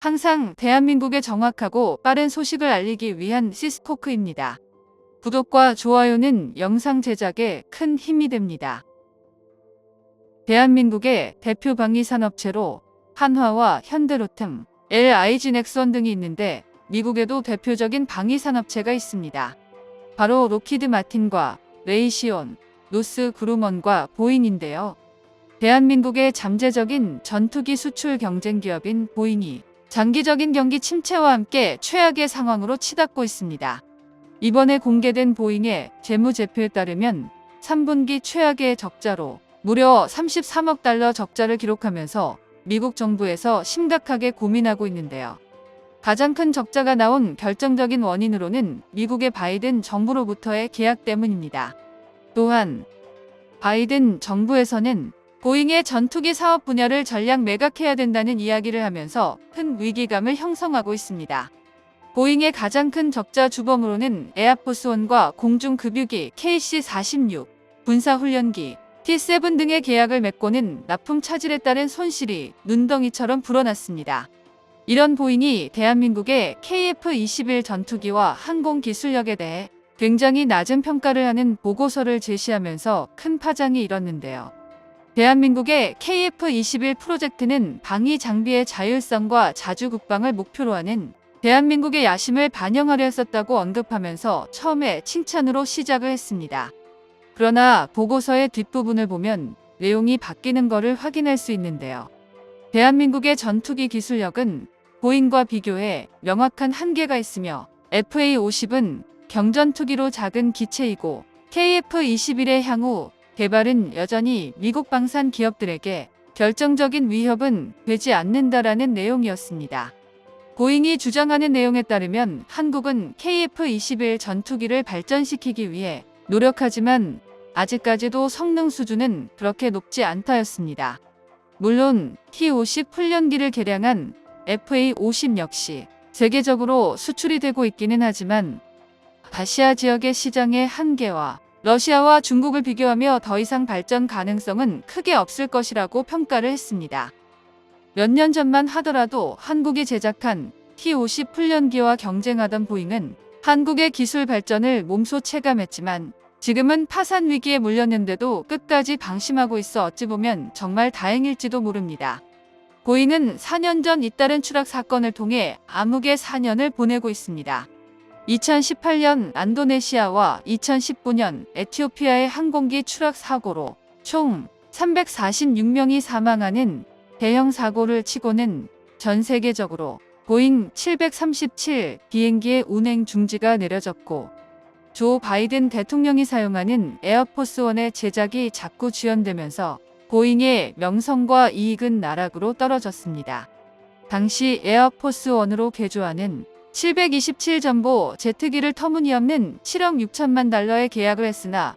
항상 대한민국의 정확하고 빠른 소식을 알리기 위한 시스코크입니다. 구독과 좋아요는 영상 제작에 큰 힘이 됩니다. 대한민국의 대표 방위산업체로 한화와 현대로템, LIG 넥선 등이 있는데 미국에도 대표적인 방위산업체가 있습니다. 바로 록히드 마틴과 레이시온, 노스 그루먼과 보잉인데요. 대한민국의 잠재적인 전투기 수출 경쟁 기업인 보잉이 장기적인 경기 침체와 함께 최악의 상황으로 치닫고 있습니다. 이번에 공개된 보잉의 재무제표에 따르면 3분기 최악의 적자로 무려 33억 달러 적자를 기록하면서 미국 정부에서 심각하게 고민하고 있는데요. 가장 큰 적자가 나온 결정적인 원인으로는 미국의 바이든 정부로부터의 계약 때문입니다. 또한 바이든 정부에서는 보잉의 전투기 사업 분야를 전략 매각해야 된다는 이야기를 하면서 큰 위기감을 형성하고 있습니다. 보잉의 가장 큰 적자 주범으로는 에어포스원과 공중급유기 KC-46, 군사훈련기 T-7 등의 계약을 맺고는 납품 차질에 따른 손실이 눈덩이처럼 불어났습니다. 이런 보잉이 대한민국의 KF-21 전투기와 항공 기술력에 대해 굉장히 낮은 평가를 하는 보고서를 제시하면서 큰 파장이 일었는데요. 대한민국의 KF-21 프로젝트는 방위 장비의 자율성과 자주 국방을 목표로 하는 대한민국의 야심을 반영하려 했었다고 언급하면서 처음에 칭찬으로 시작을 했습니다. 그러나 보고서의 뒷부분을 보면 내용이 바뀌는 것을 확인할 수 있는데요. 대한민국의 전투기 기술력은 보잉과 비교해 명확한 한계가 있으며 FA-50은 경전투기로 작은 기체이고 KF-21의 향후 개발은 여전히 미국 방산 기업들에게 결정적인 위협은 되지 않는다라는 내용이었습니다. 보잉이 주장하는 내용에 따르면 한국은 KF-21 전투기를 발전시키기 위해 노력하지만 아직까지도 성능 수준은 그렇게 높지 않다였습니다. 물론 T-50 훈련기를 개량한 FA-50 역시 세계적으로 수출이 되고 있기는 하지만 아시아 지역의 시장의 한계와 러시아와 중국을 비교하며 더 이상 발전 가능성은 크게 없을 것이라고 평가를 했습니다. 몇 년 전만 하더라도 한국이 제작한 T-50 훈련기와 경쟁하던 보잉은 한국의 기술 발전을 몸소 체감했지만 지금은 파산 위기에 몰렸는데도 끝까지 방심하고 있어 어찌 보면 정말 다행일지도 모릅니다. 보잉은 4년 전 잇따른 추락 사건을 통해 암흑의 4년을 보내고 있습니다. 2018년 인도네시아와 2019년 에티오피아의 항공기 추락 사고로 총 346명이 사망하는 대형 사고를 치고는 전 세계적으로 보잉 737 비행기의 운행 중지가 내려졌고 조 바이든 대통령이 사용하는 에어포스원의 제작이 자꾸 지연되면서 보잉의 명성과 이익은 나락으로 떨어졌습니다. 당시 에어포스원으로 개조하는 727전보 제트기를 터무니없는 7억 6천만 달러에 계약을 했으나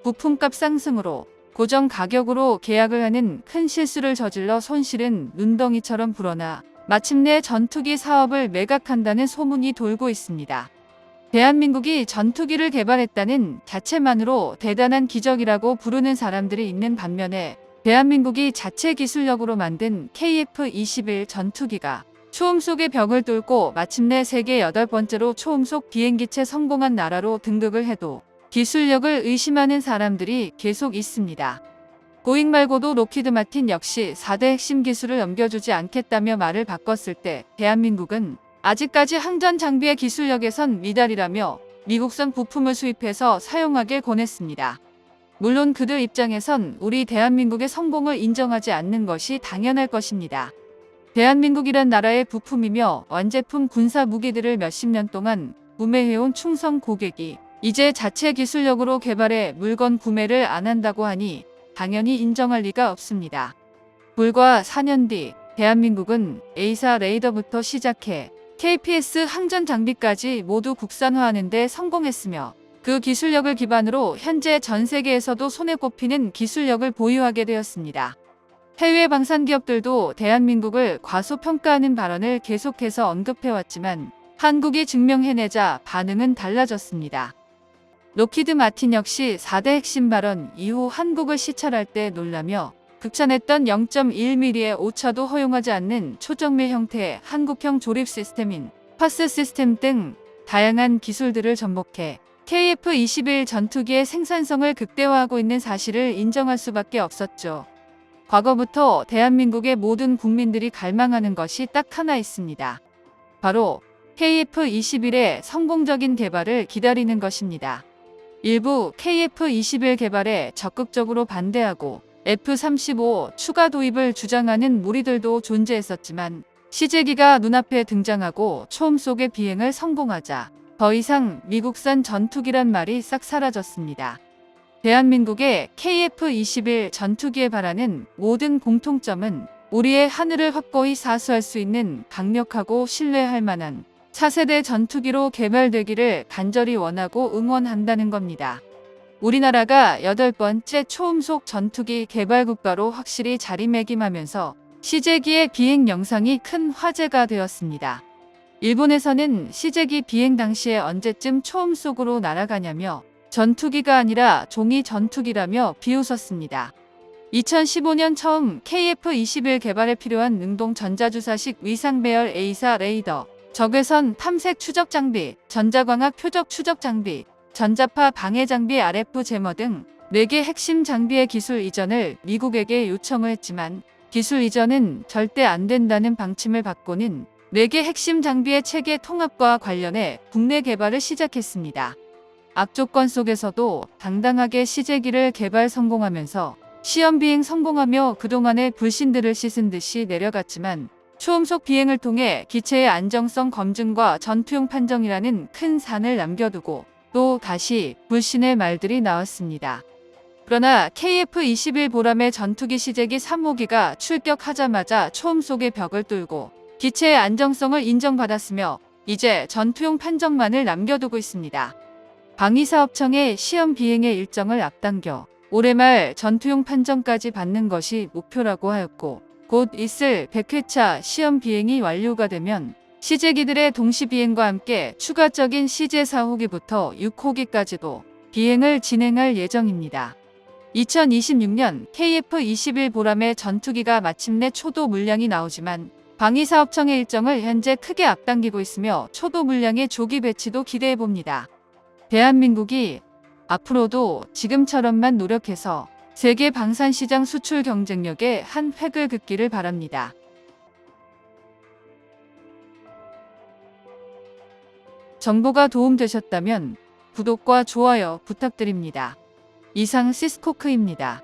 부품값 상승으로 고정 가격으로 계약을 하는 큰 실수를 저질러 손실은 눈덩이처럼 불어나 마침내 전투기 사업을 매각한다는 소문이 돌고 있습니다. 대한민국이 전투기를 개발했다는 자체만으로 대단한 기적이라고 부르는 사람들이 있는 반면에 대한민국이 자체 기술력으로 만든 KF-21 전투기가 초음속의 벽을 뚫고 마침내 세계 8번째로 초음속 비행기체 성공한 나라로 등극을 해도 기술력을 의심하는 사람들이 계속 있습니다. 보잉 말고도 록히드 마틴 역시 4대 핵심 기술을 넘겨주지 않겠다며 말을 바꿨을 때 대한민국은 아직까지 항전 장비의 기술력에선 미달이라며 미국산 부품을 수입해서 사용하길 권했습니다. 물론 그들 입장에선 우리 대한민국의 성공을 인정하지 않는 것이 당연할 것입니다. 대한민국이란 나라의 부품이며 완제품 군사 무기들을 몇십 년 동안 구매해온 충성 고객이 이제 자체 기술력으로 개발해 물건 구매를 안 한다고 하니 당연히 인정할 리가 없습니다. 불과 4년 뒤 대한민국은 A사 레이더부터 시작해 KPS 항전 장비까지 모두 국산화하는 데 성공했으며 그 기술력을 기반으로 현재 전 세계에서도 손에 꼽히는 기술력을 보유하게 되었습니다. 해외 방산 기업들도 대한민국을 과소평가하는 발언을 계속해서 언급해왔지만 한국이 증명해내자 반응은 달라졌습니다. 록히드 마틴 역시 4대 핵심 발언 이후 한국을 시찰할 때 놀라며 극찬했던 0.1mm의 오차도 허용하지 않는 초정밀 형태의 한국형 조립 시스템인 파스 시스템 등 다양한 기술들을 접목해 KF-21 전투기의 생산성을 극대화하고 있는 사실을 인정할 수밖에 없었죠. 과거부터 대한민국의 모든 국민들이 갈망하는 것이 딱 하나 있습니다. 바로 KF-21의 성공적인 개발을 기다리는 것입니다. 일부 KF-21 개발에 적극적으로 반대하고 F-35 추가 도입을 주장하는 무리들도 존재했었지만 시제기가 눈앞에 등장하고 초음 속의 비행을 성공하자 더 이상 미국산 전투기란 말이 싹 사라졌습니다. 대한민국의 KF-21 전투기에 바라는 모든 공통점은 우리의 하늘을 확고히 사수할 수 있는 강력하고 신뢰할 만한 차세대 전투기로 개발되기를 간절히 원하고 응원한다는 겁니다. 우리나라가 8번째 초음속 전투기 개발 국가로 확실히 자리매김하면서 시제기의 비행 영상이 큰 화제가 되었습니다. 일본에서는 시제기 비행 당시에 언제쯤 초음속으로 날아가냐며 전투기가 아니라 종이 전투기라며 비웃었습니다. 2015년 처음 KF-21 개발에 필요한 능동 전자주사식 위상 배열 A사 레이더, 적외선 탐색 추적 장비, 전자광학 표적 추적 장비, 전자파 방해 장비 RF 제머 등 4개 핵심 장비의 기술 이전을 미국에게 요청을 했지만 기술 이전은 절대 안 된다는 방침을 받고는 4개 핵심 장비의 체계 통합과 관련해 국내 개발을 시작했습니다. 악조건 속에서도 당당하게 시제기를 개발 성공하면서 시험 비행 성공하며 그동안의 불신들을 씻은 듯이 내려갔지만 초음속 비행을 통해 기체의 안정성 검증과 전투용 판정이라는 큰 산을 남겨두고 또 다시 불신의 말들이 나왔습니다. 그러나 KF-21 보람의 전투기 시제기 3호기가 출격하자마자 초음속의 벽을 뚫고 기체의 안정성을 인정받았으며 이제 전투용 판정만을 남겨두고 있습니다. 방위사업청의 시험 비행의 일정을 앞당겨 올해 말 전투용 판정까지 받는 것이 목표라고 하였고 곧 있을 100회차 시험 비행이 완료가 되면 시제기들의 동시 비행과 함께 추가적인 시제 4호기부터 6호기까지도 비행을 진행할 예정입니다. 2026년 KF-21 보람의 전투기가 마침내 초도 물량이 나오지만 방위사업청의 일정을 현재 크게 앞당기고 있으며 초도 물량의 조기 배치도 기대해봅니다. 대한민국이 앞으로도 지금처럼만 노력해서 세계 방산시장 수출 경쟁력에 한 획을 긋기를 바랍니다. 정보가 도움되셨다면 구독과 좋아요 부탁드립니다. 이상 시스코크입니다.